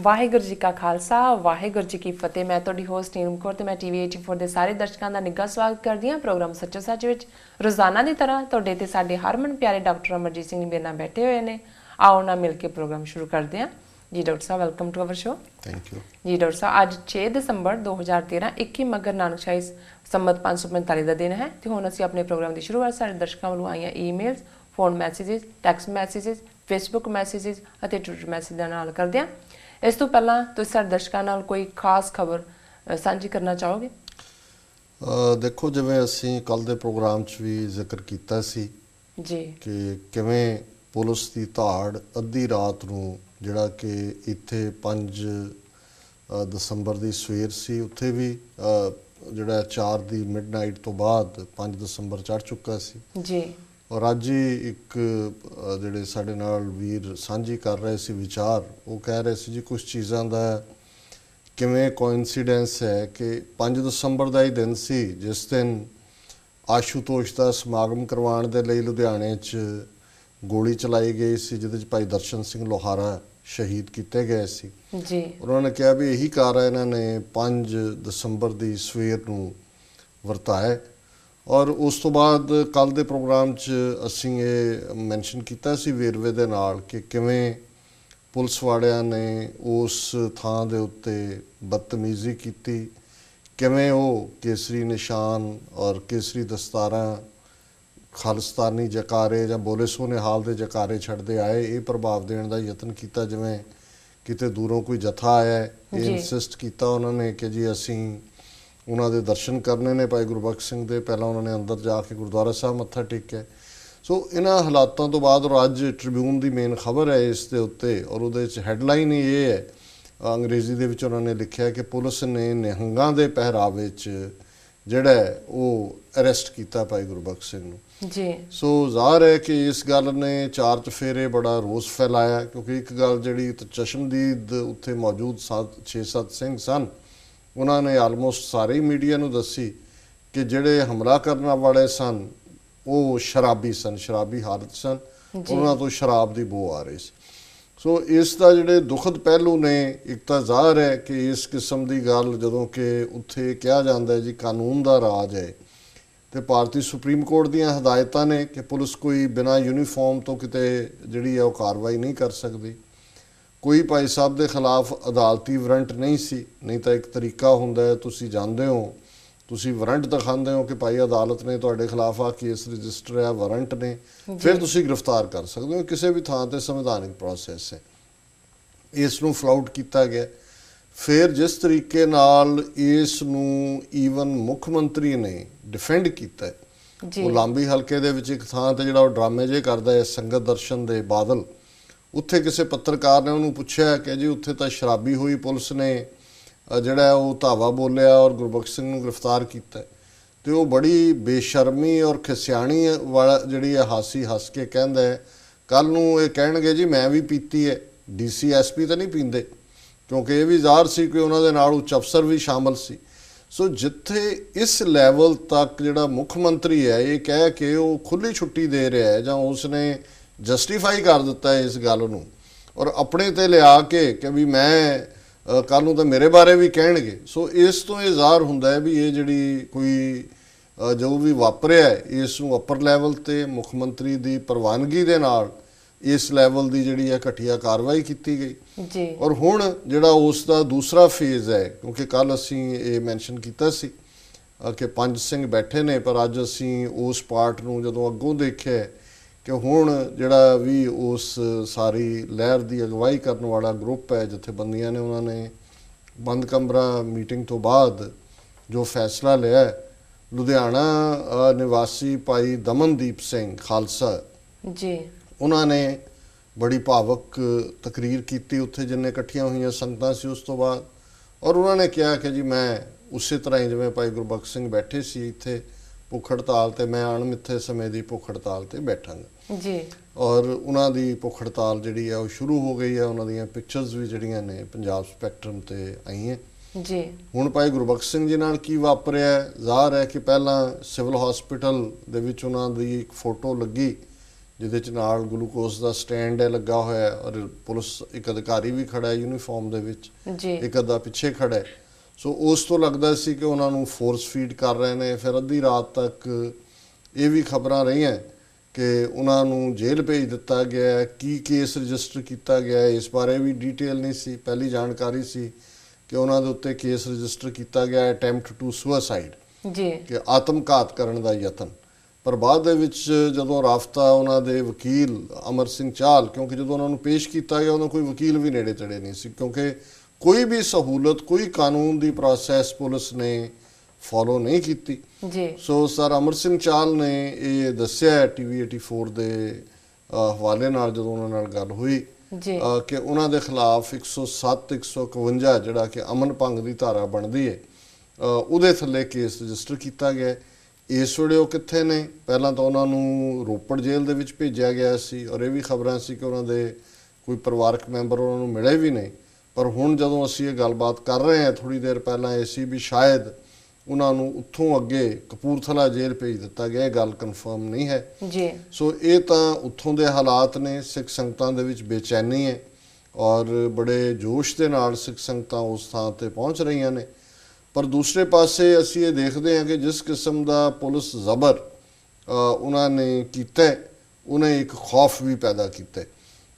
ਵਾਹਿਗੁਰੂ ਜੀ ਕਾ ਖਾਲਸਾ ਵਾਹਿਗੁਰੂ ਜੀ ਕੀ ਫਤਿਹ। ਮੈਂ ਤੁਹਾਡੀ ਹੋਸਟ ਨੀਲਮ ਕੌਰ ਤੇ ਮੈਂ ਟੀਵੀ 84 ਦੇ ਸਾਰੇ ਦਰਸ਼ਕਾਂ ਦਾ ਨਿੱਘਾ ਸਵਾਗਤ ਕਰਦੀ ਹਾਂ ਪ੍ਰੋਗਰਾਮ ਸੱਚੋ ਸੱਚ ਵਿੱਚ। ਰੋਜ਼ਾਨਾ ਦੀ ਤਰ੍ਹਾਂ ਤੁਹਾਡੇ ਤੇ ਸਾਡੇ ਹਰਮਨ ਪਿਆਰੇ ਡਾਕਟਰ ਅਮਰਜੀਤ ਸਿੰਘ ਮੇਰੇ ਨਾਲ ਬੈਠੇ ਹੋਏ ਨੇ। ਆਓ ਨਾ ਮਿਲ ਕੇ ਪ੍ਰੋਗਰਾਮ ਸ਼ੁਰੂ ਕਰਦੇ ਹਾਂ। ਜੀ ਡਾਕਟਰ ਸਾਹਿਬ, welcome to our show. Thank you ਜੀ ਡਾਕਟਰ ਸਾਹਿਬ, ਅੱਜ 6 ਦਸੰਬਰ 2013 21 ਮਗਰ ਨਾਨਕਸ਼ਾਹੀ ਸੰਮਤ 545 ਦਾ ਦਿਨ ਹੈ ਤੇ ਹੁਣ ਅਸੀਂ ਆਪਣੇ ਪ੍ਰੋਗਰਾਮ ਦੀ ਸ਼ੁਰੂਆਤ ਸਾਡੇ ਦਰਸ਼ਕਾਂ ਵੱਲੋਂ ਆਈਆਂ emails, phone messages, text messages, Facebook messages ਅਤੇ ਟਵਿੱਟਰ ਮੈਸੇਜ ਦੇ ਨਾਲ ਕਰਦੇ ਹਾਂ। ਇਸ ਤੋਂ ਪਹਿਲਾਂ ਤੁਸੀਂ ਸਾਡੇ ਦਰਸ਼ਕਾਂ ਨਾਲ ਕੋਈ ਖਾਸ ਖਬਰ ਸਾਂਝੀ ਕਰਨਾ ਚਾਹੋਗੇ? ਦੇਖੋ, ਜਿਵੇਂ ਅਸੀਂ ਕੱਲ ਦੇ ਪ੍ਰੋਗਰਾਮ 'ਚ ਵੀ ਜ਼ਿਕਰ ਕੀਤਾ ਸੀ ਜੀ ਕਿ ਕਿਵੇਂ ਪੁਲਿਸ ਦੀ ਧਾੜ ਅੱਧੀ ਰਾਤ ਨੂੰ, ਜਿਹੜਾ ਕਿ ਇੱਥੇ 5 ਦਸੰਬਰ ਦੀ ਸਵੇਰ ਸੀ, ਉੱਥੇ ਵੀ ਜਿਹੜਾ 4 ਦੀ ਮਿਡਨਾਈਟ ਤੋਂ ਬਾਅਦ 5 ਦਸੰਬਰ ਚੜ੍ਹ ਚੁੱਕਾ ਸੀ ਜੀ। ਔਰ ਅੱਜ ਹੀ ਇੱਕ ਜਿਹੜੇ ਸਾਡੇ ਨਾਲ ਵੀਰ ਸਾਂਝੀ ਕਰ ਰਹੇ ਸੀ ਵਿਚਾਰ, ਉਹ ਕਹਿ ਰਹੇ ਸੀ ਜੀ ਕੁਝ ਚੀਜ਼ਾਂ ਦਾ ਕਿਵੇਂ ਕੋਇਨਸੀਡੈਂਸ ਹੈ ਕਿ 5 ਦਸੰਬਰ ਦਾ ਹੀ ਦਿਨ ਸੀ ਜਿਸ ਦਿਨ ਆਸ਼ੂਤੋਸ਼ ਦਾ ਸਮਾਗਮ ਕਰਵਾਉਣ ਦੇ ਲਈ ਲੁਧਿਆਣੇ 'ਚ ਗੋਲੀ ਚਲਾਈ ਗਈ ਸੀ, ਜਿਹਦੇ 'ਚ ਭਾਈ ਦਰਸ਼ਨ ਸਿੰਘ ਲੋਹਾਰਾ ਸ਼ਹੀਦ ਕੀਤੇ ਗਏ ਸੀ ਜੀ। ਉਹਨਾਂ ਨੇ ਕਿਹਾ ਵੀ ਇਹੀ ਕਾਰਨ ਇਹਨਾਂ ਨੇ 5 ਦਸੰਬਰ ਦੀ ਸਵੇਰ ਨੂੰ ਵਰਤਾਇਆ। ਔਰ ਉਸ ਤੋਂ ਬਾਅਦ ਕੱਲ੍ਹ ਦੇ ਪ੍ਰੋਗਰਾਮ 'ਚ ਅਸੀਂ ਇਹ ਮੈਂਸ਼ਨ ਕੀਤਾ ਸੀ ਵੇਰਵੇ ਦੇ ਨਾਲ ਕਿ ਕਿਵੇਂ ਪੁਲਿਸ ਵਾਲਿਆਂ ਨੇ ਉਸ ਥਾਂ ਦੇ ਉੱਤੇ ਬਦਤਮੀਜ਼ੀ ਕੀਤੀ, ਕਿਵੇਂ ਉਹ ਕੇਸਰੀ ਨਿਸ਼ਾਨ ਔਰ ਕੇਸਰੀ ਦਸਤਾਰਾਂ, ਖਾਲਿਸਤਾਨੀ ਜਕਾਰੇ ਜਾਂ ਬੋਲੇ ਸੋਨੇ ਹਾਲ ਦੇ ਜਕਾਰੇ ਛੱਡਦੇ ਆਏ। ਇਹ ਪ੍ਰਭਾਵ ਦੇਣ ਦਾ ਯਤਨ ਕੀਤਾ ਜਿਵੇਂ ਕਿਤੇ ਦੂਰੋਂ ਕੋਈ ਜਥਾ ਆਇਆ। ਇਹ ਇਨਸਿਸਟ ਕੀਤਾ ਉਹਨਾਂ ਨੇ ਕਿ ਜੀ ਅਸੀਂ ਉਹਨਾਂ ਦੇ ਦਰਸ਼ਨ ਕਰਨੇ ਨੇ ਭਾਈ ਗੁਰਬਖਸ਼ ਸਿੰਘ ਦੇ। ਪਹਿਲਾਂ ਉਹਨਾਂ ਨੇ ਅੰਦਰ ਜਾ ਕੇ ਗੁਰਦੁਆਰਾ ਸਾਹਿਬ ਮੱਥਾ ਟੇਕਿਆ। ਸੋ ਇਹਨਾਂ ਹਾਲਾਤਾਂ ਤੋਂ ਬਾਅਦ ਔਰ ਅੱਜ ਟ੍ਰਿਬਿਊਨ ਦੀ ਮੇਨ ਖਬਰ ਹੈ ਇਸ ਦੇ ਉੱਤੇ, ਔਰ ਉਹਦੇ 'ਚ ਹੈਡਲਾਈਨ ਹੀ ਇਹ ਹੈ, ਅੰਗਰੇਜ਼ੀ ਦੇ ਵਿੱਚ ਉਹਨਾਂ ਨੇ ਲਿਖਿਆ ਕਿ ਪੁਲਿਸ ਨੇ ਨਿਹੰਗਾਂ ਦੇ ਪਹਿਰਾਵੇ 'ਚ ਜਿਹੜਾ ਉਹ ਅਰੈਸਟ ਕੀਤਾ ਭਾਈ ਗੁਰਬਖਸ਼ ਸਿੰਘ ਨੂੰ ਜੀ। ਸੋ ਜ਼ਾਹਰ ਹੈ ਕਿ ਇਸ ਗੱਲ ਨੇ ਚਾਰ ਚਫੇਰੇ ਬੜਾ ਰੋਸ ਫੈਲਾਇਆ, ਕਿਉਂਕਿ ਇੱਕ ਗੱਲ ਜਿਹੜੀ ਚਸ਼ਮਦੀਦ ਉੱਥੇ ਮੌਜੂਦ 6-7 ਸਿੰਘ ਸਨ, ਉਹਨਾਂ ਨੇ ਆਲਮੋਸਟ ਸਾਰੇ ਹੀ ਮੀਡੀਆ ਨੂੰ ਦੱਸੀ ਕਿ ਜਿਹੜੇ ਹਮਲਾ ਕਰਨ ਵਾਲੇ ਸਨ ਉਹ ਸ਼ਰਾਬੀ ਸਨ, ਸ਼ਰਾਬੀ ਹਾਲਤ ਸਨ, ਉਹਨਾਂ ਤੋਂ ਸ਼ਰਾਬ ਦੀ ਬੋ ਆ ਰਹੀ ਸੀ। ਸੋ ਇਸ ਦਾ ਜਿਹੜੇ ਦੁਖਦ ਪਹਿਲੂ ਨੇ, ਇੱਕ ਤਾਂ ਜ਼ਾਹਰ ਹੈ ਕਿ ਇਸ ਕਿਸਮ ਦੀ ਗੱਲ ਜਦੋਂ ਕਿ ਉੱਥੇ ਕਿਹਾ ਜਾਂਦਾ ਹੈ ਜੀ ਕਾਨੂੰਨ ਦਾ ਰਾਜ ਹੈ ਤੇ ਭਾਰਤੀ ਸੁਪਰੀਮ ਕੋਰਟ ਦੀਆਂ ਹਦਾਇਤਾਂ ਨੇ ਕਿ ਪੁਲਿਸ ਕੋਈ ਬਿਨਾਂ ਯੂਨੀਫਾਰਮ ਤੋਂ ਕਿਤੇ ਜਿਹੜੀ ਹੈ ਉਹ ਕਾਰਵਾਈ ਨਹੀਂ ਕਰ ਸਕਦੀ। ਕੋਈ ਭਾਈ ਸਾਹਿਬ ਦੇ ਖਿਲਾਫ ਅਦਾਲਤੀ ਵਾਰੰਟ ਨਹੀਂ ਸੀ, ਨਹੀਂ ਤਾਂ ਇੱਕ ਤਰੀਕਾ ਹੁੰਦਾ ਹੈ, ਤੁਸੀਂ ਜਾਣਦੇ ਹੋ, ਤੁਸੀਂ ਵਾਰੰਟ ਦਿਖਾਉਂਦੇ ਹੋ ਕਿ ਭਾਈ ਅਦਾਲਤ ਨੇ ਤੁਹਾਡੇ ਖਿਲਾਫ ਆ ਕੇਸ ਰਜਿਸਟਰ ਹੈ, ਵਾਰੰਟ ਨੇ, ਫਿਰ ਤੁਸੀਂ ਗ੍ਰਿਫਤਾਰ ਕਰ ਸਕਦੇ ਹੋ। ਕਿਸੇ ਵੀ ਥਾਂ ਤੇ ਸੰਵਿਧਾਨਿਕ ਪ੍ਰੋਸੈਸ ਹੈ। ਇਸ ਨੂੰ ਫਲਾਊਟ ਕੀਤਾ ਗਿਆ। ਫਿਰ ਜਿਸ ਤਰੀਕੇ ਨਾਲ ਇਸ ਨੂੰ ਈਵਨ ਮੁੱਖ ਮੰਤਰੀ ਨੇ ਡਿਫੈਂਡ ਕੀਤਾ, ਉਹ ਲਾਂਬੀ ਹਲਕੇ ਦੇ ਵਿੱਚ ਇੱਕ ਥਾਂ ਤੇ ਜਿਹੜਾ ਉਹ ਡਰਾਮੇ ਜੇ ਕਰਦਾ ਹੈ ਸੰਗਤ ਦਰਸ਼ਨ ਦੇ ਬਾਦਲ, ਉੱਥੇ ਕਿਸੇ ਪੱਤਰਕਾਰ ਨੇ ਉਹਨੂੰ ਪੁੱਛਿਆ ਕਿ ਜੀ ਉੱਥੇ ਤਾਂ ਸ਼ਰਾਬੀ ਹੋਈ ਪੁਲਿਸ ਨੇ ਜਿਹੜਾ ਉਹ ਧਾਵਾ ਬੋਲਿਆ ਔਰ ਗੁਰਬਖਸ਼ ਸਿੰਘ ਨੂੰ ਗ੍ਰਿਫਤਾਰ ਕੀਤਾ, ਤੇ ਉਹ ਬੜੀ ਬੇਸ਼ਰਮੀ ਔਰ ਖਿਸਿਆਣੀ ਵਾਲਾ ਜਿਹੜੀ ਹੈ ਹਾਸੀ ਹੱਸ ਕੇ ਕਹਿੰਦਾ ਹੈ ਕੱਲ੍ਹ ਨੂੰ ਇਹ ਕਹਿਣਗੇ ਜੀ ਮੈਂ ਵੀ ਪੀਤੀ ਹੈ। DC SP ਤਾਂ ਨਹੀਂ ਪੀਂਦੇ, ਕਿਉਂਕਿ ਇਹ ਵੀ ਜ਼ਾਹਰ ਸੀ ਕਿ ਉਹਨਾਂ ਦੇ ਨਾਲ ਉੱਚ ਅਫਸਰ ਵੀ ਸ਼ਾਮਲ ਸੀ। ਸੋ ਜਿੱਥੇ ਇਸ ਲੈਵਲ ਤੱਕ ਜਿਹੜਾ ਮੁੱਖ ਮੰਤਰੀ ਹੈ ਇਹ ਕਹਿ ਕੇ ਉਹ ਖੁੱਲ੍ਹੀ ਛੁੱਟੀ ਦੇ ਰਿਹਾ ਹੈ ਜਾਂ ਉਸਨੇ ਜਸਟੀਫਾਈ ਕਰ ਦਿੱਤਾ ਹੈ ਇਸ ਗੱਲ ਨੂੰ, ਔਰ ਆਪਣੇ ਤੇ ਲਿਆ ਕੇ ਵੀ ਮੈਂ ਕੱਲ੍ਹ ਨੂੰ ਤਾਂ ਮੇਰੇ ਬਾਰੇ ਵੀ ਕਹਿਣਗੇ। ਸੋ ਇਸ ਤੋਂ ਇਹ ਜ਼ਾਹਰ ਹੁੰਦਾ ਹੈ ਵੀ ਇਹ ਜਿਹੜੀ ਕੋਈ ਜੋ ਵੀ ਵਾਪਰਿਆ ਇਸ ਨੂੰ ਅਪਰ ਲੈਵਲ 'ਤੇ ਮੁੱਖ ਮੰਤਰੀ ਦੀ ਪ੍ਰਵਾਨਗੀ ਦੇ ਨਾਲ ਇਸ ਲੈਵਲ ਦੀ ਜਿਹੜੀ ਹੈ ਘਟੀਆ ਕਾਰਵਾਈ ਕੀਤੀ ਗਈ ਜੀ। ਔਰ ਹੁਣ ਜਿਹੜਾ ਉਸ ਦਾ ਦੂਸਰਾ ਫੇਜ਼ ਹੈ, ਕਿਉਂਕਿ ਕੱਲ੍ਹ ਅਸੀਂ ਇਹ ਮੈਂਸ਼ਨ ਕੀਤਾ ਸੀ ਕਿ 5 ਸਿੰਘ ਬੈਠੇ ਨੇ, ਪਰ ਅੱਜ ਅਸੀਂ ਉਸ ਪਾਰਟ ਨੂੰ ਜਦੋਂ ਅੱਗੋਂ ਦੇਖਿਆ ਕਿ ਹੁਣ ਜਿਹੜਾ ਵੀ ਉਸ ਸਾਰੀ ਲਹਿਰ ਦੀ ਅਗਵਾਈ ਕਰਨ ਵਾਲਾ ਗਰੁੱਪ ਹੈ, ਜਥੇਬੰਦੀਆਂ ਨੇ, ਉਹਨਾਂ ਨੇ ਬੰਦ ਕਮਰਾ ਮੀਟਿੰਗ ਤੋਂ ਬਾਅਦ ਜੋ ਫੈਸਲਾ ਲਿਆ, ਲੁਧਿਆਣਾ ਨਿਵਾਸੀ ਭਾਈ ਦਮਨਦੀਪ ਸਿੰਘ ਖਾਲਸਾ ਜੀ, ਉਹਨਾਂ ਨੇ ਬੜੀ ਭਾਵਕ ਤਕਰੀਰ ਕੀਤੀ ਉੱਥੇ ਜਿੰਨੇ ਇਕੱਠੀਆਂ ਹੋਈਆਂ ਸੰਗਤਾਂ ਸੀ ਉਸ ਤੋਂ ਬਾਅਦ, ਔਰ ਉਹਨਾਂ ਨੇ ਕਿਹਾ ਕਿ ਜੀ ਮੈਂ ਉਸੇ ਤਰ੍ਹਾਂ ਹੀ ਜਿਵੇਂ ਭਾਈ ਗੁਰਬਖਸ਼ ਸਿੰਘ ਬੈਠੇ ਸੀ ਇੱਥੇ ਭੁੱਖ ਹੜਤਾਲ 'ਤੇ, ਮੈਂ ਅਣਮਿੱਥੇ ਸਮੇਂ ਦੀ ਭੁੱਖ ਹੜਤਾਲ 'ਤੇ ਬੈਠਾਂਗਾ ਜੀ। ਔਰ ਉਹਨਾਂ ਦੀ ਭੁੱਖ ਹੜਤਾਲ ਜਿਹੜੀ ਹੈ ਉਹ ਸ਼ੁਰੂ ਹੋ ਗਈ ਹੈ। ਉਹਨਾਂ ਦੀਆਂ ਪਿਕਚਰਸ ਵੀ ਜਿਹੜੀਆਂ ਨੇ ਪੰਜਾਬ ਸਪੈਕਟਰਮ 'ਤੇ ਆਈਆਂ ਜੀ। ਹੁਣ ਭਾਈ ਗੁਰਬਖਸ਼ ਸਿੰਘ ਜੀ ਨਾਲ ਕੀ ਵਾਪਰਿਆ, ਜ਼ਾਹਰ ਹੈ ਕਿ ਪਹਿਲਾਂ ਸਿਵਲ ਹਸਪੀਟਲ ਦੇ ਵਿੱਚ ਉਹਨਾਂ ਦੀ ਇੱਕ ਫੋਟੋ ਲੱਗੀ ਜਿਹਦੇ 'ਚ ਨਾਲ ਗਲੂਕੋਸ ਦਾ ਸਟੈਂਡ ਹੈ ਲੱਗਾ ਹੋਇਆ ਹੈ ਔਰ ਪੁਲਿਸ ਇੱਕ ਅਧਿਕਾਰੀ ਵੀ ਖੜਾ ਹੈ ਯੂਨੀਫਾਰਮ ਦੇ ਵਿੱਚ, ਇੱਕ ਅੱਧਾ ਪਿੱਛੇ ਖੜਾ ਹੈ। ਸੋ ਉਸ ਤੋਂ ਲੱਗਦਾ ਸੀ ਕਿ ਉਹਨਾਂ ਨੂੰ ਫੋਰਸ ਫੀਡ ਕਰ ਰਹੇ ਨੇ। ਫਿਰ ਅੱਧੀ ਰਾਤ ਤੱਕ ਇਹ ਵੀ ਖਬਰਾਂ ਰਹੀਆਂ ਕਿ ਉਹਨਾਂ ਨੂੰ ਜੇਲ੍ਹ ਭੇਜ ਦਿੱਤਾ ਗਿਆ। ਕੀ ਕੇਸ ਰਜਿਸਟਰ ਕੀਤਾ ਗਿਆ ਇਸ ਬਾਰੇ ਵੀ ਡਿਟੇਲ ਨਹੀਂ ਸੀ। ਪਹਿਲੀ ਜਾਣਕਾਰੀ ਸੀ ਕਿ ਉਹਨਾਂ ਦੇ ਉੱਤੇ ਕੇਸ ਰਜਿਸਟਰ ਕੀਤਾ ਗਿਆ ਅਟੈਂਪਟ ਟੂ ਸੁਸਾਈਡ, ਕਿ ਆਤਮਘਾਤ ਕਰਨ ਦਾ ਯਤਨ। ਪਰ ਬਾਅਦ ਦੇ ਵਿੱਚ ਜਦੋਂ ਰਾਫਤਾ ਉਹਨਾਂ ਦੇ ਵਕੀਲ ਅਮਰ ਸਿੰਘ ਚਾਹਲ, ਕਿਉਂਕਿ ਜਦੋਂ ਉਹਨਾਂ ਨੂੰ ਪੇਸ਼ ਕੀਤਾ ਗਿਆ ਉਦੋਂ ਕੋਈ ਵਕੀਲ ਵੀ ਨੇੜੇ ਤੇੜੇ ਨਹੀਂ ਸੀ, ਕਿਉਂਕਿ ਕੋਈ ਵੀ ਸਹੂਲਤ, ਕੋਈ ਕਾਨੂੰਨ ਦੀ ਪ੍ਰੋਸੈਸ ਪੁਲਿਸ ਨੇ ਫੋਲੋ ਨਹੀਂ ਕੀਤੀ। ਸੋ ਸਰ ਅਮਰ ਸਿੰਘ ਚਾਹਲ ਨੇ ਇਹ ਦੱਸਿਆ TV 84 ਦੇ ਹਵਾਲੇ ਨਾਲ ਜਦੋਂ ਉਹਨਾਂ ਨਾਲ ਗੱਲ ਹੋਈ ਕਿ ਉਹਨਾਂ ਦੇ ਖਿਲਾਫ 107 151 ਜਿਹੜਾ ਕਿ ਅਮਨ ਭੰਗ ਦੀ ਧਾਰਾ ਬਣਦੀ ਹੈ ਉਹਦੇ ਥੱਲੇ ਕੇਸ ਰਜਿਸਟਰ ਕੀਤਾ ਗਿਆ। ਇਸ ਵੇਲੇ ਉਹ ਕਿੱਥੇ ਨੇ? ਪਹਿਲਾਂ ਤਾਂ ਉਹਨਾਂ ਨੂੰ ਰੋਪੜ ਜੇਲ੍ਹ ਦੇ ਵਿੱਚ ਭੇਜਿਆ ਗਿਆ ਸੀ ਔਰ ਇਹ ਵੀ ਖਬਰਾਂ ਸੀ ਕਿ ਉਹਨਾਂ ਦੇ ਕੋਈ ਪਰਿਵਾਰਕ ਮੈਂਬਰ ਉਹਨਾਂ ਨੂੰ ਮਿਲੇ ਵੀ ਨਹੀਂ। ਪਰ ਹੁਣ ਜਦੋਂ ਅਸੀਂ ਇਹ ਗੱਲਬਾਤ ਕਰ ਰਹੇ ਹਾਂ, ਥੋੜ੍ਹੀ ਦੇਰ ਪਹਿਲਾਂ ਇਹ ਸੀ ਵੀ ਸ਼ਾਇਦ ਉਹਨਾਂ ਨੂੰ ਉੱਥੋਂ ਅੱਗੇ ਕਪੂਰਥਲਾ ਜੇਲ੍ਹ ਭੇਜ ਦਿੱਤਾ ਗਿਆ। ਇਹ ਗੱਲ ਕਨਫਰਮ ਨਹੀਂ ਹੈ। ਸੋ ਇਹ ਤਾਂ ਉੱਥੋਂ ਦੇ ਹਾਲਾਤ ਨੇ। ਸਿੱਖ ਸੰਗਤਾਂ ਦੇ ਵਿੱਚ ਬੇਚੈਨੀ ਹੈ ਔਰ ਬੜੇ ਜੋਸ਼ ਦੇ ਨਾਲ ਸਿੱਖ ਸੰਗਤਾਂ ਉਸ ਥਾਂ 'ਤੇ ਪਹੁੰਚ ਰਹੀਆਂ ਨੇ। ਪਰ ਦੂਸਰੇ ਪਾਸੇ ਅਸੀਂ ਇਹ ਦੇਖਦੇ ਹਾਂ ਕਿ ਜਿਸ ਕਿਸਮ ਦਾ ਪੁਲਿਸ ਜ਼ਬਰ ਉਹਨਾਂ ਨੇ ਕੀਤਾ, ਉਹਨੇ ਇੱਕ ਖੌਫ ਵੀ ਪੈਦਾ ਕੀਤਾ।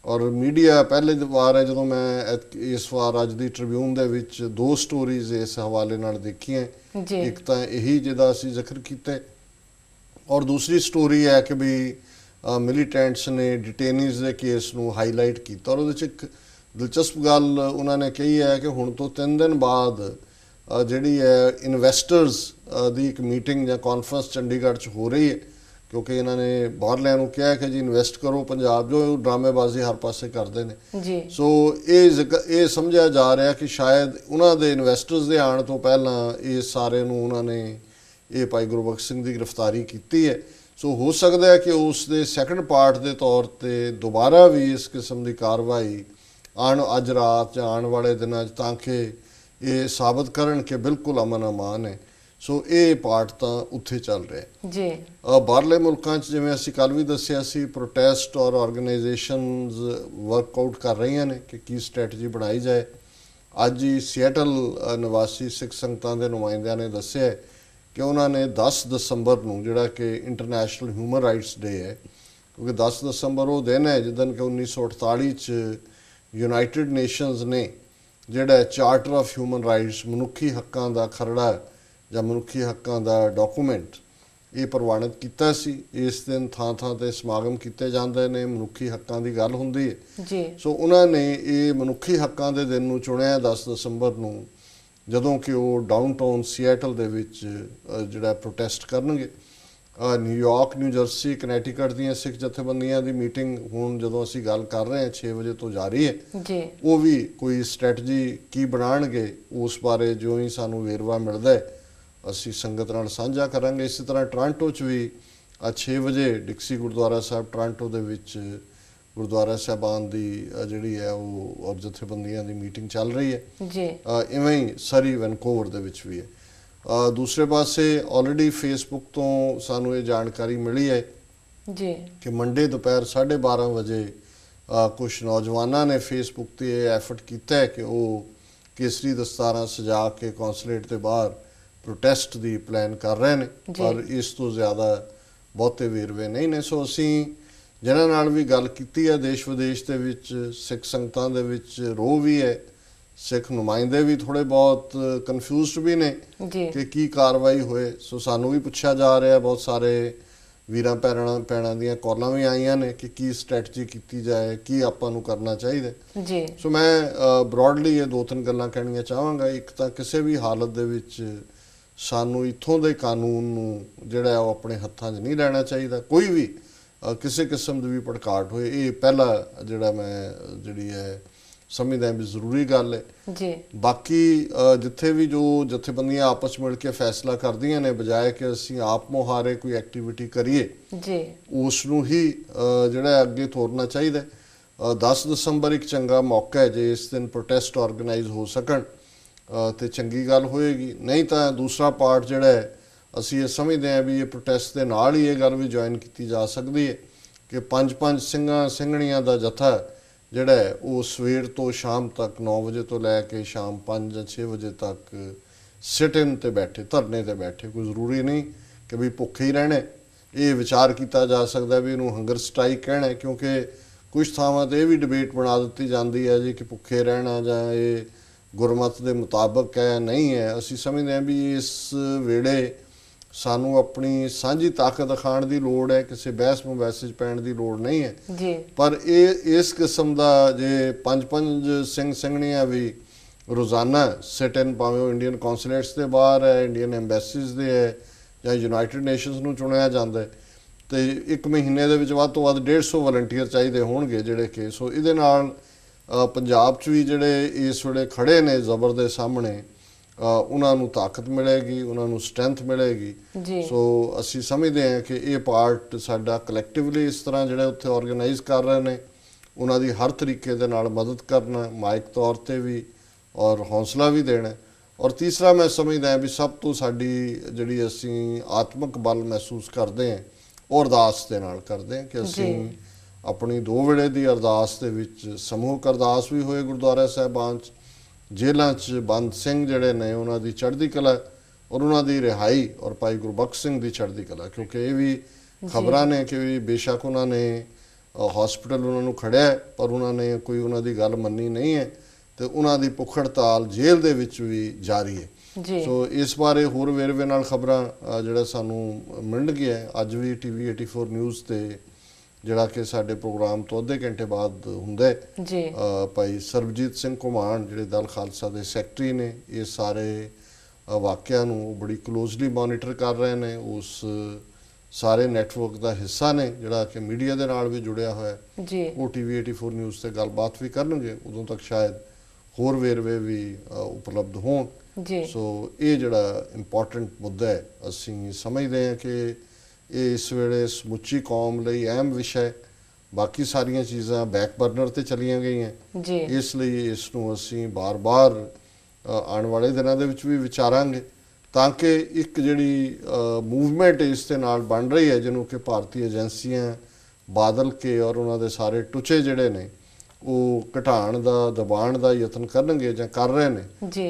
ਔਰ ਮੀਡੀਆ ਪਹਿਲੇ ਵਾਰ ਹੈ ਜਦੋਂ ਮੈਂ ਇਸ ਵਾਰ ਅੱਜ ਦੀ ਟ੍ਰਿਬਿਊਨ ਦੇ ਵਿੱਚ 2 ਸਟੋਰੀਜ਼ ਇਸ ਹਵਾਲੇ ਨਾਲ ਦੇਖੀਆਂ। ਇੱਕ ਤਾਂ ਇਹੀ ਜਿਹਦਾ ਅਸੀਂ ਜ਼ਿਕਰ ਕੀਤਾ ਔਰ ਦੂਸਰੀ ਸਟੋਰੀ ਹੈ ਕਿ ਵੀ ਮਿਲੀਟੈਂਟਸ ਨੇ ਡਿਟੇਨੀਜ਼ ਦੇ ਕੇਸ ਨੂੰ ਹਾਈਲਾਈਟ ਕੀਤਾ। ਔਰ ਉਹਦੇ 'ਚ ਇੱਕ ਦਿਲਚਸਪ ਗੱਲ ਉਹਨਾਂ ਨੇ ਕਹੀ ਹੈ ਕਿ ਹੁਣ ਤੋਂ 3 ਦਿਨ ਬਾਅਦ ਜਿਹੜੀ ਹੈ ਇਨਵੈਸਟਰਸ ਦੀ ਇੱਕ ਮੀਟਿੰਗ ਜਾਂ ਕਾਨਫਰੰਸ ਚੰਡੀਗੜ੍ਹ 'ਚ ਹੋ ਰਹੀ ਹੈ, ਕਿਉਂਕਿ ਇਹਨਾਂ ਨੇ ਬਾਹਰਲਿਆਂ ਨੂੰ ਕਿਹਾ ਕਿ ਜੀ ਇਨਵੈਸਟ ਕਰੋ ਪੰਜਾਬ, ਜੋ ਡਰਾਮੇਬਾਜ਼ੀ ਹਰ ਪਾਸੇ ਕਰਦੇ ਨੇ। ਸੋ ਇਹ ਸਮਝਿਆ ਜਾ ਰਿਹਾ ਕਿ ਸ਼ਾਇਦ ਉਹਨਾਂ ਦੇ ਇਨਵੈਸਟਰਸ ਦੇ ਆਉਣ ਤੋਂ ਪਹਿਲਾਂ ਇਹ ਸਾਰੇ ਨੂੰ ਉਹਨਾਂ ਨੇ ਇਹ ਭਾਈ ਗੁਰਬਖਸ਼ ਸਿੰਘ ਦੀ ਗ੍ਰਿਫਤਾਰੀ ਕੀਤੀ ਹੈ। ਸੋ ਹੋ ਸਕਦਾ ਹੈ ਕਿ ਉਸ ਦੇ ਸੈਕੰਡ ਪਾਰਟ ਦੇ ਤੌਰ 'ਤੇ ਦੁਬਾਰਾ ਵੀ ਇਸ ਕਿਸਮ ਦੀ ਕਾਰਵਾਈ ਅੱਜ ਰਾਤ ਜਾਂ ਆਉਣ ਵਾਲੇ ਦਿਨਾਂ 'ਚ, ਤਾਂ ਕਿ ਇਹ ਸਾਬਤ ਕਰਨ ਕਿ ਬਿਲਕੁਲ ਅਮਨ ਅਮਾਨ ਹੈ। ਸੋ ਇਹ ਪਾਰਟ ਤਾਂ ਉੱਥੇ ਚੱਲ ਰਿਹਾ। ਬਾਹਰਲੇ ਮੁਲਕਾਂ 'ਚ ਜਿਵੇਂ ਅਸੀਂ ਕੱਲ੍ਹ ਵੀ ਦੱਸਿਆ ਸੀ, ਪ੍ਰੋਟੈਸਟ ਔਰ ਆਰਗੇਨਾਈਜੇਸ਼ਨਸ ਵਰਕਆਊਟ ਕਰ ਰਹੀਆਂ ਨੇ ਕਿ ਕੀ ਸਟ੍ਰੈਟਜੀ ਬਣਾਈ ਜਾਏ। ਅੱਜ ਹੀ ਸੀਐਟਲ ਨਿਵਾਸੀ ਸਿੱਖ ਸੰਗਤਾਂ ਦੇ ਨੁਮਾਇੰਦਿਆਂ ਨੇ ਦੱਸਿਆ ਕਿ ਉਹਨਾਂ ਨੇ 10 ਦਸੰਬਰ ਨੂੰ, ਜਿਹੜਾ ਕਿ ਇੰਟਰਨੈਸ਼ਨਲ ਹਿਊਮਨ ਰਾਈਟਸ ਡੇ ਹੈ, ਕਿਉਂਕਿ 10 ਦਸੰਬਰ ਉਹ ਦਿਨ ਹੈ ਜਿੱਦਣ ਕਿ 1948 'ਚ ਯੂਨਾਈਟਿਡ ਨੇਸ਼ਨਸ ਨੇ ਜਿਹੜਾ ਚਾਰਟਰ ਆਫ ਹਿਊਮਨ ਰਾਈਟਸ, ਮਨੁੱਖੀ ਹੱਕਾਂ ਦਾ ਖਰੜਾ ਜਾਂ ਮਨੁੱਖੀ ਹੱਕਾਂ ਦਾ ਡਾਕੂਮੈਂਟ, ਇਹ ਪ੍ਰਵਾਨਿਤ ਕੀਤਾ ਸੀ। ਇਸ ਦਿਨ ਥਾਂ ਥਾਂ 'ਤੇ ਸਮਾਗਮ ਕੀਤੇ ਜਾਂਦੇ ਨੇ, ਮਨੁੱਖੀ ਹੱਕਾਂ ਦੀ ਗੱਲ ਹੁੰਦੀ ਹੈ। ਸੋ ਉਹਨਾਂ ਨੇ ਇਹ ਮਨੁੱਖੀ ਹੱਕਾਂ ਦੇ ਦਿਨ ਨੂੰ ਚੁਣਿਆ 10 ਦਸੰਬਰ ਨੂੰ, ਜਦੋਂ ਕਿ ਉਹ ਡਾਊਨਟਾਊਨ ਸੀਐਟਲ ਦੇ ਵਿੱਚ ਜਿਹੜਾ ਪ੍ਰੋਟੈਸਟ ਕਰਨਗੇ। ਨਿਊਯਾਰਕ, ਨਿਊ ਜਰਸੀ, ਕਨੈਟੀਕਟ ਦੀਆਂ ਸਿੱਖ ਜਥੇਬੰਦੀਆਂ ਦੀ ਮੀਟਿੰਗ ਹੁਣ ਜਦੋਂ ਅਸੀਂ ਗੱਲ ਕਰ ਰਹੇ ਹਾਂ 6 ਵਜੇ ਤੋਂ ਜਾਰੀ ਹੈ। ਉਹ ਵੀ ਕੋਈ ਸਟ੍ਰੈਟਜੀ ਕੀ ਬਣਾਉਣਗੇ ਉਸ ਬਾਰੇ ਜੋ ਹੀ ਸਾਨੂੰ ਵੇਰਵਾ ਮਿਲਦਾ ਹੈ ਅਸੀਂ ਸੰਗਤ ਨਾਲ ਸਾਂਝਾ ਕਰਾਂਗੇ। ਇਸੇ ਤਰ੍ਹਾਂ ਟੋਰਾਂਟੋ 'ਚ ਵੀ 6 ਵਜੇ ਡਿਕਸੀ ਗੁਰਦੁਆਰਾ ਸਾਹਿਬ ਟੋਰਾਂਟੋ ਦੇ ਵਿੱਚ ਗੁਰਦੁਆਰਾ ਸਾਹਿਬਾਨ ਦੀ ਜਿਹੜੀ ਹੈ ਉਹ ਔਰ ਜਥੇਬੰਦੀਆਂ ਦੀ ਮੀਟਿੰਗ ਚੱਲ ਰਹੀ ਹੈ। ਇਵੇਂ ਹੀ ਸਰੀ ਵੈਨਕੂਵਰ ਦੇ ਵਿੱਚ ਵੀ ਹੈ। ਦੂਸਰੇ ਪਾਸੇ ਆਲਰੇਡੀ ਫੇਸਬੁੱਕ ਤੋਂ ਸਾਨੂੰ ਇਹ ਜਾਣਕਾਰੀ ਮਿਲੀ ਹੈ ਕਿ ਮੰਡੇ ਦੁਪਹਿਰ 12:30 ਵਜੇ ਕੁਝ ਨੌਜਵਾਨਾਂ ਨੇ ਫੇਸਬੁੱਕ 'ਤੇ ਇਹ ਐਫਰਟ ਕੀਤਾ ਹੈ ਕਿ ਉਹ ਕੇਸਰੀ ਦਸਤਾਰਾਂ ਸਜਾ ਕੇ ਕੌਂਸਲੇਟ ਦੇ ਬਾਹਰ ਪ੍ਰੋਟੈਸਟ ਦੀ ਪਲਾਨ ਕਰ ਰਹੇ ਨੇ, ਪਰ ਇਸ ਤੋਂ ਜ਼ਿਆਦਾ ਬਹੁਤੇ ਵੇਰਵੇ ਨਹੀਂ ਨੇ। ਸੋ ਅਸੀਂ ਜਿਨ੍ਹਾਂ ਨਾਲ ਵੀ ਗੱਲ ਕੀਤੀ ਹੈ ਦੇਸ਼ ਵਿਦੇਸ਼ ਦੇ ਵਿੱਚ, ਸਿੱਖ ਸੰਗਤਾਂ ਦੇ ਵਿੱਚ ਰੋਹ ਵੀ ਹੈ, ਸਿੱਖ ਨੁਮਾਇੰਦੇ ਵੀ ਥੋੜ੍ਹੇ ਬਹੁਤ ਕਨਫਿਊਜ਼ਡ ਵੀ ਨੇ ਕਿ ਕੀ ਕਾਰਵਾਈ ਹੋਏ। ਸੋ ਸਾਨੂੰ ਵੀ ਪੁੱਛਿਆ ਜਾ ਰਿਹਾ, ਬਹੁਤ ਸਾਰੇ ਵੀਰਾਂ ਭੈਣਾਂ ਦੀਆਂ ਕਾਲਾਂ ਵੀ ਆਈਆਂ ਨੇ ਕਿ ਕੀ ਸਟ੍ਰੈਟਜੀ ਕੀਤੀ ਜਾਏ, ਕੀ ਆਪਾਂ ਨੂੰ ਕਰਨਾ ਚਾਹੀਦਾ। ਸੋ ਮੈਂ ਬਰੋਡਲੀ ਇਹ 2-3 ਗੱਲਾਂ ਕਹਿਣੀਆਂ ਚਾਹਾਂਗਾ। ਇੱਕ ਤਾਂ ਕਿਸੇ ਵੀ ਹਾਲਤ ਦੇ ਵਿੱਚ ਸਾਨੂੰ ਇੱਥੋਂ ਦੇ ਕਾਨੂੰਨ ਨੂੰ ਜਿਹੜਾ ਉਹ ਆਪਣੇ ਹੱਥਾਂ 'ਚ ਨਹੀਂ ਲੈਣਾ ਚਾਹੀਦਾ। ਕੋਈ ਵੀ ਕਿਸੇ ਕਿਸਮ ਦੀ ਵੀ ਭੜਕਾਟ ਹੋਏ, ਇਹ ਪਹਿਲਾ ਜਿਹੜਾ ਮੈਂ ਜਿਹੜੀ ਹੈ ਸਮਝਦਾ ਵੀ ਜ਼ਰੂਰੀ ਗੱਲ ਹੈ। ਬਾਕੀ ਜਿੱਥੇ ਵੀ ਜੋ ਜਥੇਬੰਦੀਆਂ ਆਪਸ ਮਿਲ ਕੇ ਫੈਸਲਾ ਕਰਦੀਆਂ ਨੇ, ਬਜਾਏ ਕਿ ਅਸੀਂ ਆਪ ਮੁਹਾਰੇ ਕੋਈ ਐਕਟੀਵਿਟੀ ਕਰੀਏ, ਉਸ ਨੂੰ ਹੀ ਜਿਹੜਾ ਅੱਗੇ ਤੋਰਨਾ ਚਾਹੀਦਾ। 10 ਦਸੰਬਰ ਇੱਕ ਚੰਗਾ ਮੌਕਾ ਹੈ, ਜੇ ਇਸ ਦਿਨ ਪ੍ਰੋਟੈਸਟ ਆਰਗੇਨਾਈਜ਼ ਹੋ ਸਕਣ ਤੇ ਚੰਗੀ ਗੱਲ ਹੋਏਗੀ। ਨਹੀਂ ਤਾਂ ਦੂਸਰਾ ਪਾਰਟ ਜਿਹੜਾ ਹੈ, ਅਸੀਂ ਇਹ ਸਮਝਦੇ ਹਾਂ ਵੀ ਇਹ ਪ੍ਰੋਟੈਸਟ ਦੇ ਨਾਲ ਹੀ ਇਹ ਗੱਲ ਵੀ ਜੁਆਇਨ ਕੀਤੀ ਜਾ ਸਕਦੀ ਹੈ ਕਿ 5-5 ਸਿੰਘਾਂ ਸਿੰਘਣੀਆਂ ਦਾ ਜਥਾ ਜਿਹੜਾ ਹੈ ਉਹ ਸਵੇਰ ਤੋਂ ਸ਼ਾਮ ਤੱਕ 9 ਵਜੇ ਤੋਂ ਲੈ ਕੇ ਸ਼ਾਮ 5 ਜਾਂ 6 ਵਜੇ ਤੱਕ ਸਿਟ ਇਨ ਤੇ ਬੈਠੇ, ਧਰਨੇ ਤੇ ਬੈਠੇ। ਕੋਈ ਜ਼ਰੂਰੀ ਨਹੀਂ ਕਿ ਵੀ ਭੁੱਖੇ ਹੀ ਰਹਿਣੇ। ਇਹ ਵਿਚਾਰ ਕੀਤਾ ਜਾ ਸਕਦਾ ਵੀ ਇਹਨੂੰ ਹੰਗਰ ਸਟ੍ਰਾਈਕ ਕਹਿਣਾ, ਕਿਉਂਕਿ ਕੁਝ ਥਾਵਾਂ ਤੇ ਇਹ ਵੀ ਡਿਬੇਟ ਬਣਾ ਦਿੱਤੀ ਜਾਂਦੀ ਹੈ ਜੀ ਕਿ ਭੁੱਖੇ ਰਹਿਣਾ ਜਾਂ ਇਹ ਗੁਰਮਤ ਦੇ ਮੁਤਾਬਕ ਹੈ, ਨਹੀਂ ਹੈ। ਅਸੀਂ ਸਮਝਦੇ ਹਾਂ ਵੀ ਇਸ ਵੇਲੇ ਸਾਨੂੰ ਆਪਣੀ ਸਾਂਝੀ ਤਾਕਤ ਦਿਖਾਉਣ ਦੀ ਲੋੜ ਹੈ, ਕਿਸੇ ਬਹਿਸ ਮੁਬਹਿਸੇ 'ਚ ਪੈਣ ਦੀ ਲੋੜ ਨਹੀਂ ਹੈ ਜੀ। ਪਰ ਇਸ ਕਿਸਮ ਦਾ ਜੇ 5-5 ਸਿੰਘ ਸਿੰਘਣੀਆਂ ਵੀ ਰੋਜ਼ਾਨਾ ਸਿਟ ਇਨ, ਭਾਵੇਂ ਉਹ ਇੰਡੀਅਨ ਕੌਂਸੂਲੇਟਸ ਦੇ ਬਾਹਰ ਹੈ, ਇੰਡੀਅਨ ਐਮਬੈਸੀਜ਼ ਦੇ ਹੈ ਜਾਂ ਯੂਨਾਈਟਿਡ ਨੇਸ਼ਨਸ ਨੂੰ ਚੁਣਿਆ ਜਾਂਦਾ ਹੈ, ਤੇ ਇੱਕ ਮਹੀਨੇ ਦੇ ਵਿੱਚ ਵੱਧ ਤੋਂ ਵੱਧ 150 ਵਲੰਟੀਅਰ ਚਾਹੀਦੇ ਹੋਣਗੇ ਜਿਹੜੇ ਕਿ ਸੋ ਇਹਦੇ ਨਾਲ ਪੰਜਾਬ 'ਚ ਵੀ ਜਿਹੜੇ ਇਸ ਵੇਲੇ ਖੜੇ ਨੇ ਜ਼ਬਰ ਦੇ ਸਾਹਮਣੇ ਉਹਨਾਂ ਨੂੰ ਤਾਕਤ ਮਿਲੇਗੀ, ਉਹਨਾਂ ਨੂੰ ਸਟਰੈਂਥ ਮਿਲੇਗੀ। ਸੋ ਅਸੀਂ ਸਮਝਦੇ ਹਾਂ ਕਿ ਇਹ ਪਾਰਟ ਸਾਡਾ ਕਲੈਕਟਿਵਲੀ ਇਸ ਤਰ੍ਹਾਂ ਜਿਹੜੇ ਉੱਥੇ ਆਰਗੇਨਾਈਜ਼ ਕਰ ਰਹੇ ਨੇ ਉਹਨਾਂ ਦੀ ਹਰ ਤਰੀਕੇ ਦੇ ਨਾਲ ਮਦਦ ਕਰਨਾ, ਮਾਇਕ ਤੌਰ ਤੇ ਵੀ ਔਰ ਹੌਸਲਾ ਵੀ ਦੇਣਾ। ਔਰ ਤੀਸਰਾ ਮੈਂ ਸਮਝਦਾ ਵੀ ਸਭ ਤੋਂ ਸਾਡੀ ਜਿਹੜੀ ਅਸੀਂ ਆਤਮਿਕ ਬਲ ਮਹਿਸੂਸ ਕਰਦੇ ਹਾਂ ਉਹ ਅਰਦਾਸ ਦੇ ਨਾਲ ਕਰਦੇ ਹਾਂ ਕਿ ਅਸੀਂ ਆਪਣੀ 2 ਵੇਲੇ ਦੀ ਅਰਦਾਸ ਦੇ ਵਿੱਚ ਸਮੂਹਕ ਅਰਦਾਸ ਵੀ ਹੋਏ ਗੁਰਦੁਆਰਾ ਸਾਹਿਬਾਨ 'ਚ, ਜੇਲ੍ਹਾਂ 'ਚ ਬੰਦ ਸਿੰਘ ਜਿਹੜੇ ਨੇ ਉਹਨਾਂ ਦੀ ਚੜ੍ਹਦੀ ਕਲਾ ਔਰ ਉਹਨਾਂ ਦੀ ਰਿਹਾਈ, ਔਰ ਭਾਈ ਗੁਰਬਖਸ਼ ਸਿੰਘ ਦੀ ਚੜ੍ਹਦੀ ਕਲਾ, ਕਿਉਂਕਿ ਇਹ ਵੀ ਖਬਰਾਂ ਨੇ ਕਿ ਵੀ ਬੇਸ਼ੱਕ ਉਹਨਾਂ ਨੇ ਹਸਪੀਟਲ ਉਹਨਾਂ ਨੂੰ ਖੜਿਆ ਪਰ ਉਹਨਾਂ ਨੇ ਕੋਈ ਉਹਨਾਂ ਦੀ ਗੱਲ ਮੰਨੀ ਨਹੀਂ ਹੈ ਤੇ ਉਹਨਾਂ ਦੀ ਭੁੱਖ ਹੜਤਾਲ ਜੇਲ੍ਹ ਦੇ ਵਿੱਚ ਵੀ ਜਾਰੀ ਹੈ। ਸੋ ਇਸ ਬਾਰੇ ਹੋਰ ਵੇਰਵੇ ਨਾਲ ਖਬਰਾਂ ਜਿਹੜਾ ਸਾਨੂੰ ਮਿਲਣਗੀਆਂ ਅੱਜ ਵੀ TV 84 ਨਿਊਜ਼ ਤੇ, ਜਿਹੜਾ ਕਿ ਸਾਡੇ ਪ੍ਰੋਗਰਾਮ ਤੋਂ ਅੱਧੇ ਘੰਟੇ ਬਾਅਦ ਹੁੰਦਾ ਹੈ। ਭਾਈ ਸਰਬਜੀਤ ਸਿੰਘ ਘੁਮਾਣ ਜਿਹੜੇ ਦਲ ਖਾਲਸਾ ਦੇ ਸੈਕਟਰੀ ਨੇ, ਇਹ ਸਾਰੇ ਵਾਕਿਆਂ ਨੂੰ ਬੜੀ ਕਲੋਜ਼ਲੀ ਮੋਨੀਟਰ ਕਰ ਰਹੇ ਨੇ, ਉਸ ਸਾਰੇ ਨੈਟਵਰਕ ਦਾ ਹਿੱਸਾ ਨੇ ਜਿਹੜਾ ਕਿ ਮੀਡੀਆ ਦੇ ਨਾਲ ਵੀ ਜੁੜਿਆ ਹੋਇਆ। ਉਹ TV 84 ਨਿਊਜ਼ ਤੇ ਗੱਲਬਾਤ ਵੀ ਕਰਨਗੇ, ਉਦੋਂ ਤੱਕ ਸ਼ਾਇਦ ਹੋਰ ਵੇਰਵੇ ਵੀ ਉਪਲਬਧ ਹੋਣ। ਸੋ ਇਹ ਜਿਹੜਾ ਇੰਪੋਰਟੈਂਟ ਮੁੱਦਾ ਹੈ, ਅਸੀਂ ਸਮਝਦੇ ਹਾਂ ਕਿ ਇਹ ਇਸ ਵੇਲੇ ਸਮੁੱਚੀ ਕੌਮ ਲਈ ਅਹਿਮ ਵਿਸ਼ਾ ਹੈ। ਬਾਕੀ ਸਾਰੀਆਂ ਚੀਜ਼ਾਂ ਬੈਕ ਬਰਨਰ ਤੇ ਚਲੀਆਂ ਗਈਆਂ, ਇਸ ਲਈ ਇਸ ਨੂੰ ਅਸੀਂ ਬਾਰ-ਬਾਰ ਆਉਣ ਵਾਲੇ ਦਿਨਾਂ ਦੇ ਵਿੱਚ ਵੀ ਵਿਚਾਰਾਂਗੇ ਤਾਂ ਕਿ ਇੱਕ ਜਿਹੜੀ ਮੂਵਮੈਂਟ ਇਸ ਦੇ ਨਾਲ ਬਣ ਰਹੀ ਹੈ ਜਿਹਨੂੰ ਕਿ ਭਾਰਤੀ ਏਜੰਸੀਆਂ ਬਾਦਲ ਕੇ ਔਰ ਉਹਨਾਂ ਦੇ ਸਾਰੇ ਟੁਚੇ ਜਿਹੜੇ ਨੇ ਉਹ ਘਟਾਉਣ ਦਾ, ਦਬਾਉਣ ਦਾ ਯਤਨ ਕਰਨਗੇ ਜਾਂ ਕਰ ਰਹੇ ਨੇ,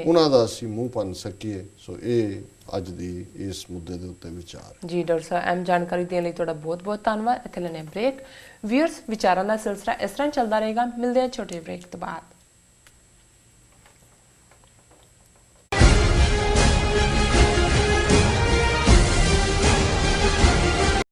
ਉਹਨਾਂ ਦਾ ਅਸੀਂ ਮੂੰਹ ਭੰਨ ਸਕੀਏ। ਸੋ ਇਹ ਅੱਜ ਦੀ ਇਸ ਮੁੱਦੇ ਦੇ ਉੱਤੇ ਵਿਚਾਰ। ਜੀ ਡਾਕਟਰ ਸਾਹਿਬ, ਅਹਿਮ ਜਾਣਕਾਰੀ ਦੇਣ ਲਈ ਤੁਹਾਡਾ ਬਹੁਤ-ਬਹੁਤ ਧੰਨਵਾਦ। ਇੱਥੇ ਲੈਣੇ ਬ੍ਰੇਕ। ਵੀਅਰਸ, ਵਿਚਾਰਾਂ ਦਾ ਸਿਲਸਿਲਾ ਇਸ ਤਰ੍ਹਾਂ ਚੱਲਦਾ ਰਹੇਗਾ। ਮਿਲਦੇ ਹਾਂ ਛੋਟੇ ਬ੍ਰੇਕ ਤੋਂ ਬਾਅਦ।